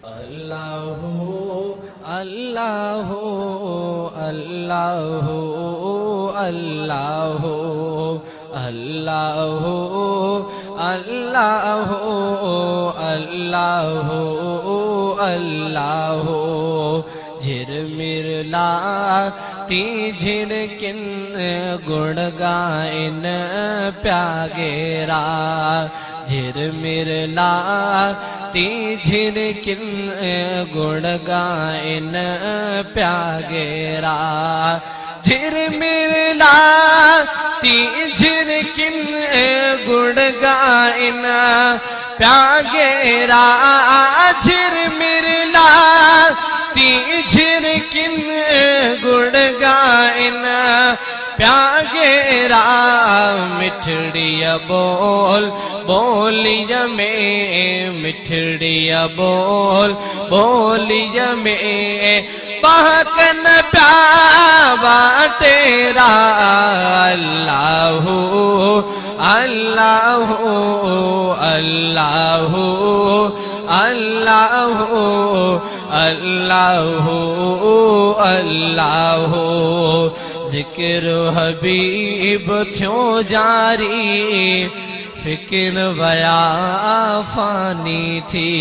अल्लाहु अल्लाहु अल्लाहु अल्लाहु अल्लाहु अल्लाहु अल्लाहु अल्लाहु झिरमिरला ती झिरकिन गुण गायन प्यागेरा झिरमिरला ती झिरकिन गुण गायन प्यागेरा झिरमिरला ती झिरकिन गुण गायन प्यागेरा झिरमिरला ती झिरकिन गुण गायन प्यागेरा मिठड़िया बोल बोलिया में मिठड़िया बोल बोलिया में बहकन प्यावा तेरा अल्लाहु अल्लाहु अल्लाहु अल्लाहु अल्लाहु अल्लाहु जिक्र हबीब थ्यो जारी फिक्र वया फानी थी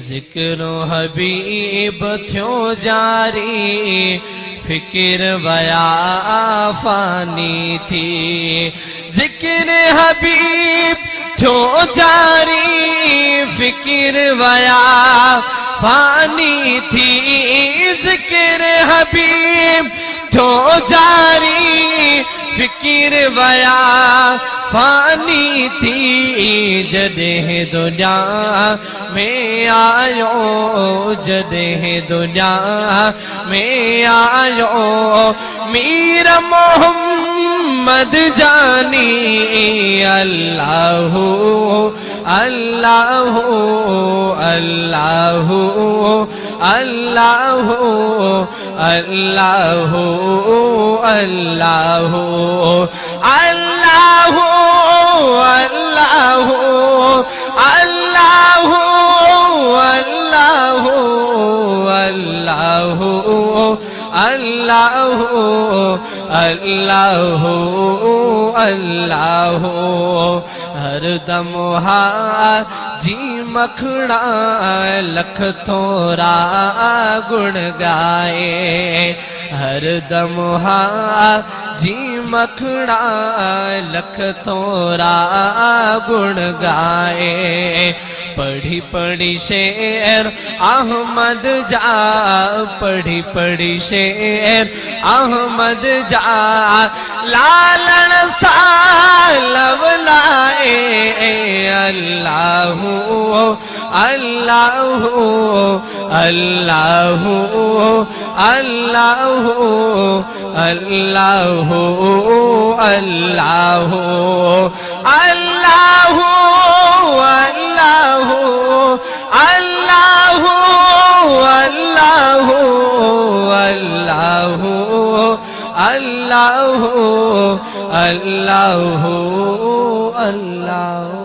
जिक्र हबीब थ्यो जारी फिक्र वया फानी थी जिक्र हबीब थ्यो जारी फिक्र वया फानी थी जिक्र हबीब थो जारी फिक्र वया फानी थी जॾहिं दुनिया में आयो जॾहिं दुनिया में आयो मीर मोहम्मद जानी अल्लाहु अल्लाहु अल्लाहु अल्लाहु अल्लाहु अल्लाहु अल्लाहु अल्लाहु अल्लाहु अल्लाहु अल्लाहु अल्लाहु अल्लाहु हर दम जी मखड़ा लख थोरा गुण गाए हर दम जी मखड़ा लख थोरा गुण गाए पढ़ी पढ़ी शेर अहमद जा पढ़ी पढ़ी शेर अहमद जा लालन सालव लाए अल्लाहु अल्लाहु अल्लाहु अल्लाहु अल्लाहु अल्लाहु अल्लाहु अल्लाहु अल्लाहु अल्लाहु अल्लाहु अल्लाहु अल्लाहु अल्लाहु